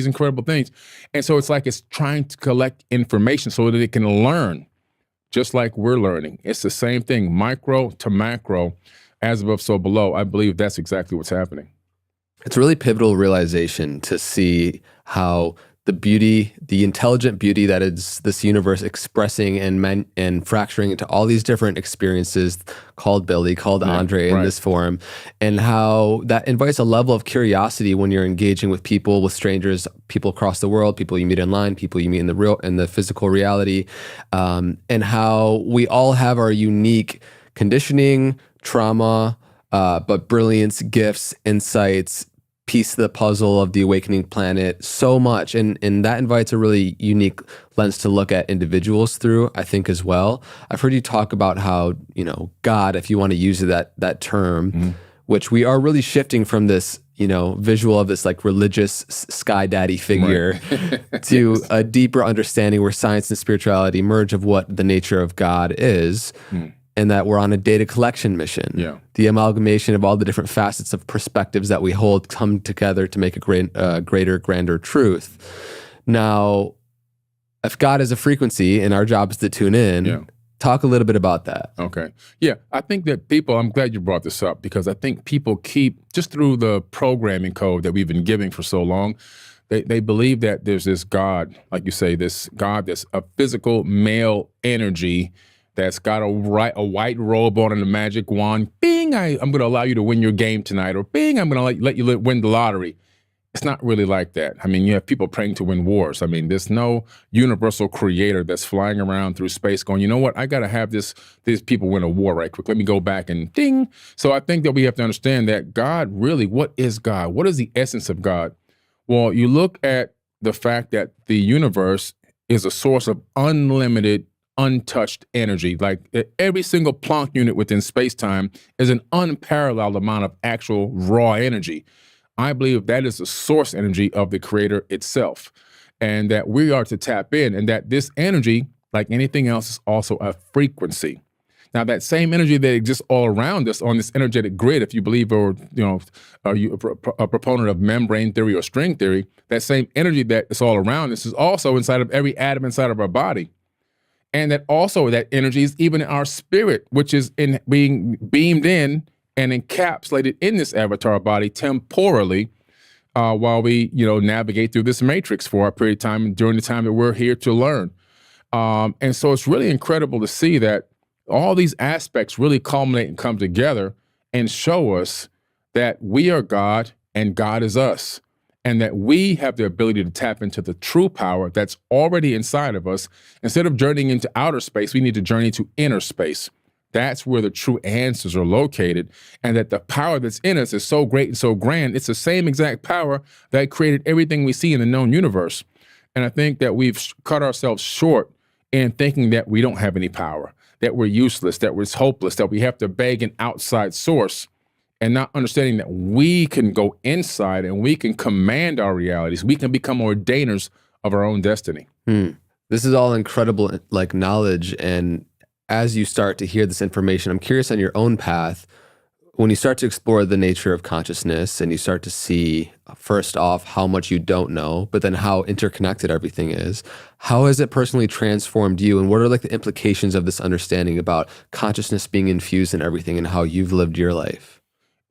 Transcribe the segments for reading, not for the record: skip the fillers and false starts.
these incredible things. And so it's like it's trying to collect information so that it can learn just like we're learning. It's the same thing, micro to macro, as above, so below. I believe that's exactly what's happening. It's a really pivotal realization to see how the beauty, the intelligent beauty that is this universe expressing and fracturing into all these different experiences called Billy, called Andre in this form, and how that invites a level of curiosity when you're engaging with people, with strangers, people across the world, people you meet online, people you meet in the physical reality, and how we all have our unique conditioning, trauma, but brilliance, gifts, insights, piece of the puzzle of the awakening planet, so much. And that invites a really unique lens to look at individuals through, I think, as well. I've heard you talk about how, God, if you want to use that term, which we are really shifting from this, visual of this like religious sky daddy figure to a deeper understanding where science and spirituality merge of what the nature of God is. And that we're on a data collection mission. Yeah. The amalgamation of all the different facets of perspectives that we hold come together to make a greater, grander truth. Now, if God is a frequency and our job is to tune in, talk a little bit about that. Okay. Yeah, I think that people, I'm glad you brought this up, because I think people keep, just through the programming code that we've been giving for so long, they believe that there's this God, like you say, this God that's a physical male energy that's got a white robe on and a magic wand. Bing, I'm going to allow you to win your game tonight. Or bing, I'm going to let you win the lottery. It's not really like that. I mean, you have people praying to win wars. I mean, there's no universal creator that's flying around through space going, you know what, I got to have these people win a war right quick. Let me go back and ding. So I think that we have to understand that God really, what is God? What is the essence of God? Well, you look at the fact that the universe is a source of unlimited, untouched energy. Like every single Planck unit within space-time is an unparalleled amount of actual raw energy. I believe that is the source energy of the creator itself, and that we are to tap in, and that this energy, like anything else, is also a frequency. Now, that same energy that exists all around us on this energetic grid, if you believe, or are you a proponent of membrane theory or string theory, that same energy that is all around us is also inside of every atom inside of our body. And that also that energy is even in our spirit, which is being beamed in and encapsulated in this avatar body temporally, while we, navigate through this matrix for a period of time during the time that we're here to learn. And so it's really incredible to see that all these aspects really culminate and come together and show us that we are God and God is us. And that we have the ability to tap into the true power that's already inside of us. Instead of journeying into outer space, we need to journey to inner space. That's where the true answers are located. And that the power that's in us is so great and so grand. It's the same exact power that created everything we see in the known universe. And I think that we've cut ourselves short in thinking that we don't have any power, that we're useless, that we're hopeless, that we have to beg an outside source. And not understanding that we can go inside and we can command our realities. We can become ordainers of our own destiny. This is all incredible, knowledge. And as you start to hear this information, I'm curious on your own path, when you start to explore the nature of consciousness and you start to see, first off, how much you don't know, but then how interconnected everything is, how has it personally transformed you? And what are the implications of this understanding about consciousness being infused in everything and how you've lived your life?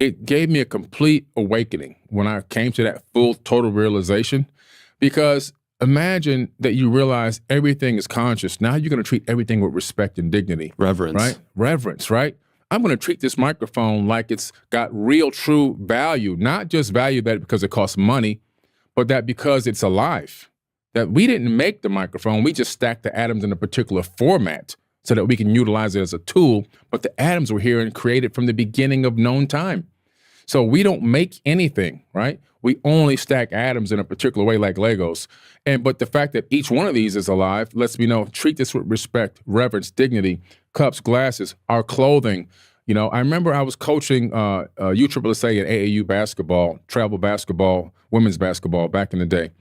It gave me a complete awakening when I came to that full, total realization, because imagine that you realize everything is conscious. Now you're going to treat everything with respect and dignity. Reverence. Right? Reverence, right? I'm going to treat this microphone like it's got real, true value, not just value that because it costs money, but that because it's alive. That we didn't make the microphone, we just stacked the atoms in a particular format so that we can utilize it as a tool, but the atoms were here and created from the beginning of known time. So we don't make anything, right? We only stack atoms in a particular way like Legos. But the fact that each one of these is alive lets me know, treat this with respect, reverence, dignity, cups, glasses, our clothing. I remember I was coaching USSSA and AAU basketball, travel basketball, women's basketball back in the day.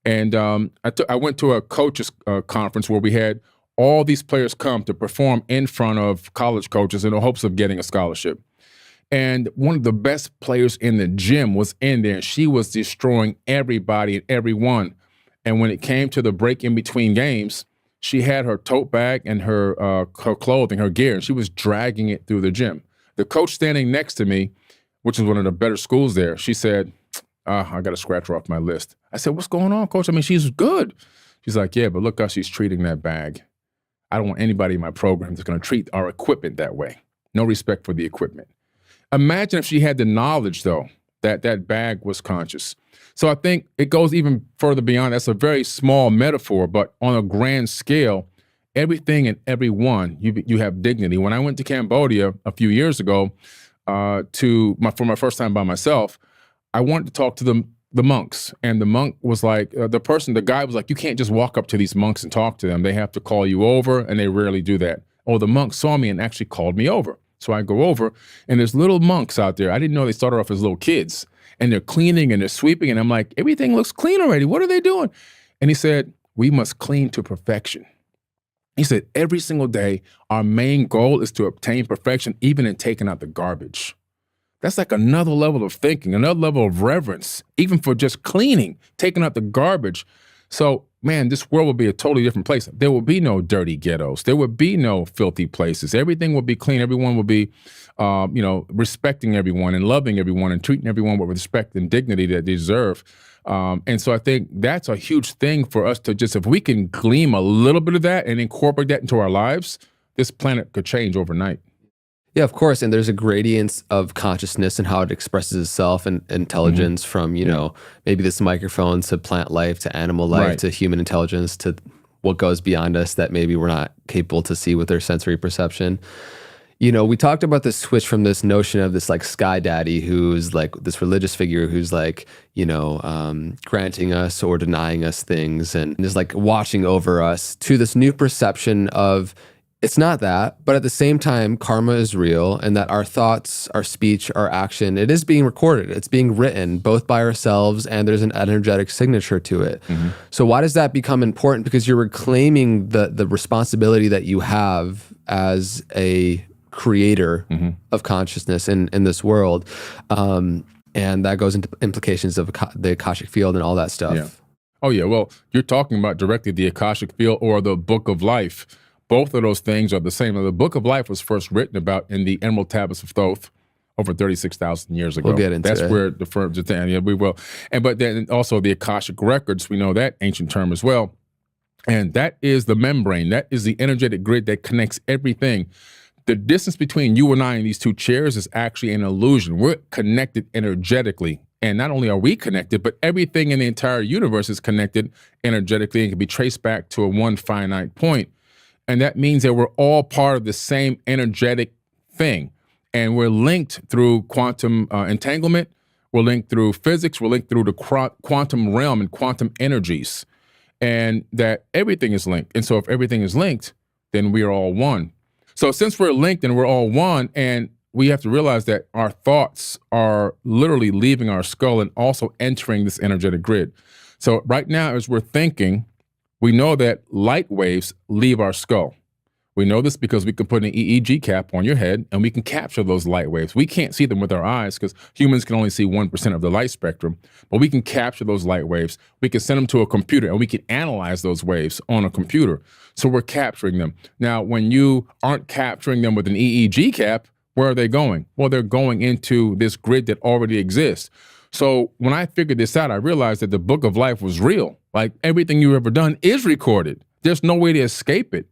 And I went to a coaches conference where we had all these players come to perform in front of college coaches in the hopes of getting a scholarship. And one of the best players in the gym was in there. She was destroying everybody and everyone. And when it came to the break in between games, she had her tote bag and her clothing, her gear, and she was dragging it through the gym. The coach standing next to me, which is one of the better schools there, she said, I got to scratch her off my list. I said, what's going on, coach? I mean, she's good. She's like, yeah, but look how she's treating that bag. I don't want anybody in my program that's going to treat our equipment that way. No respect for the equipment. Imagine if she had the knowledge, though, that that bag was conscious. So I think it goes even further beyond. That's a very small metaphor, but on a grand scale, everything and everyone, you have dignity. When I went to Cambodia a few years ago for my first time by myself, I wanted to talk to the monks. And the monk was like, the guy was like, you can't just walk up to these monks and talk to them. They have to call you over, and they rarely do that. Oh, the monk saw me and actually called me over. So I go over, and there's little monks out there. I didn't know they started off as little kids, and they're cleaning and they're sweeping. And I'm like, everything looks clean already. What are they doing? And he said, we must clean to perfection. He said, every single day, our main goal is to obtain perfection, even in taking out the garbage. That's like another level of thinking, another level of reverence, even for just cleaning, taking out the garbage. So, man, this world will be a totally different place. There will be no dirty ghettos. There will be no filthy places. Everything will be clean. Everyone will be, respecting everyone and loving everyone and treating everyone with respect and dignity that they deserve. And so I think that's a huge thing for us to just, if we can glean a little bit of that and incorporate that into our lives, this planet could change overnight. Yeah, of course. And there's a gradient of consciousness and how it expresses itself and intelligence from, maybe this microphone to plant life to animal life to human intelligence to what goes beyond us that maybe we're not capable to see with our sensory perception. We talked about this switch from this notion of this like sky daddy who's like this religious figure who's like, granting us or denying us things and is like watching over us to this new perception of it's not that, but at the same time, karma is real and that our thoughts, our speech, our action, it is being recorded. It's being written both by ourselves and there's an energetic signature to it. Mm-hmm. So why does that become important? Because you're reclaiming the responsibility that you have as a creator of consciousness in this world. And that goes into implications of the Akashic field and all that stuff. Yeah. Oh, yeah. Well, you're talking about directly the Akashic field or the Book of Life. Both of those things are the same. The Book of Life was first written about in the Emerald Tablets of Thoth over 36,000 years ago. We'll get into That's it. where the firm, yeah, we will. But then also the Akashic Records, we know that ancient term as well. And that is the membrane. That is the energetic grid that connects everything. The distance between you and I in these two chairs is actually an illusion. We're connected energetically. And not only are we connected, but everything in the entire universe is connected energetically and can be traced back to a one finite point. And that means that we're all part of the same energetic thing. And we're linked through quantum entanglement. We're linked through physics. We're linked through the quantum realm and quantum energies. And that everything is linked. And so if everything is linked, then we are all one. So since we're linked and we're all one, and we have to realize that our thoughts are literally leaving our skull and also entering this energetic grid. So right now, as we're thinking, we know that light waves leave our skull. We know this because we can put an EEG cap on your head and we can capture those light waves. We can't see them with our eyes because humans can only see 1% of the light spectrum, but we can capture those light waves. We can send them to a computer and we can analyze those waves on a computer. So we're capturing them. Now, when you aren't capturing them with an EEG cap, where are they going? Well, they're going into this grid that already exists. So when I figured this out, I realized that the Book of Life was real. Like everything you've ever done is recorded. There's no way to escape it.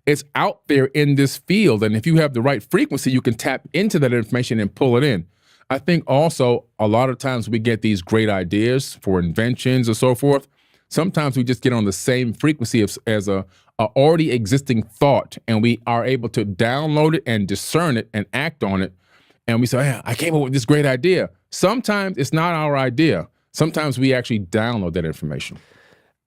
It's out there in this field. And if you have the right frequency, you can tap into that information and pull it in. I think also a lot of times we get these great ideas for inventions or so forth. Sometimes we just get on the same frequency as a already existing thought, and we are able to download it and discern it and act on it. And we say, yeah, I came up with this great idea. Sometimes it's not our idea. Sometimes we actually download that information.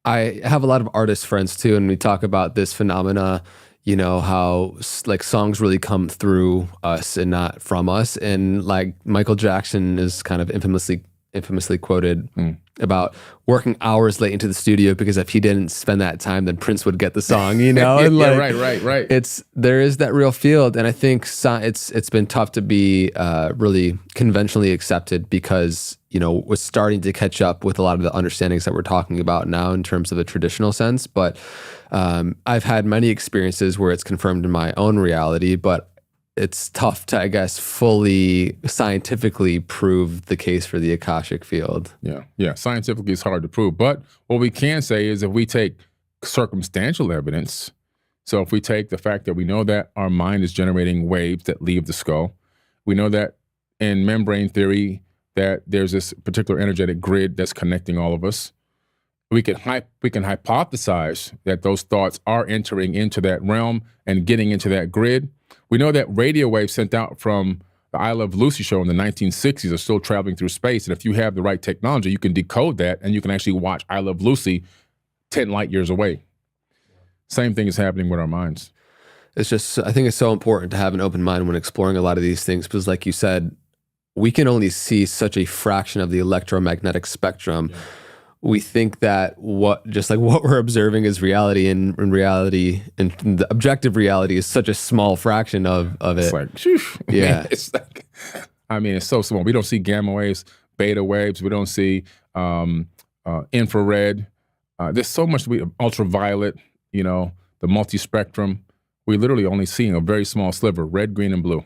I have a lot of artist friends too, and we talk about this phenomena, how like songs really come through us and not from us. And like Michael Jackson is kind of infamously quoted about working hours late into the studio because if he didn't spend that time, then Prince would get the song, you know? And Yeah, right. There is that real field, and I think it's been tough to be really conventionally accepted because we're starting to catch up with a lot of the understandings that we're talking about now in terms of a traditional sense. But I've had many experiences where it's confirmed in my own reality, but it's tough to, I guess, fully scientifically prove the case for the Akashic field. Yeah. Scientifically, it's hard to prove. But what we can say is if we take circumstantial evidence, so if we take the fact that we know that our mind is generating waves that leave the skull, we know that in membrane theory that there's this particular energetic grid that's connecting all of us. We can hypothesize that those thoughts are entering into that realm and getting into that grid. We know that radio waves sent out from the I Love Lucy show in the 1960s are still traveling through space. And if you have the right technology, you can decode that and you can actually watch I Love Lucy 10 light years away. Same thing is happening with our minds. It's just, I think it's so important to have an open mind when exploring a lot of these things because like you said, we can only see such a fraction of the electromagnetic spectrum. Yeah. We think that what we're observing is reality, and in reality, and the objective reality is such a small fraction of it. It's like, phew, yeah, man, it's like, it's so small. We don't see gamma waves, beta waves. We don't see infrared. There's so much ultraviolet. The multi-spectrum. We literally only seeing a very small sliver, red, green, and blue.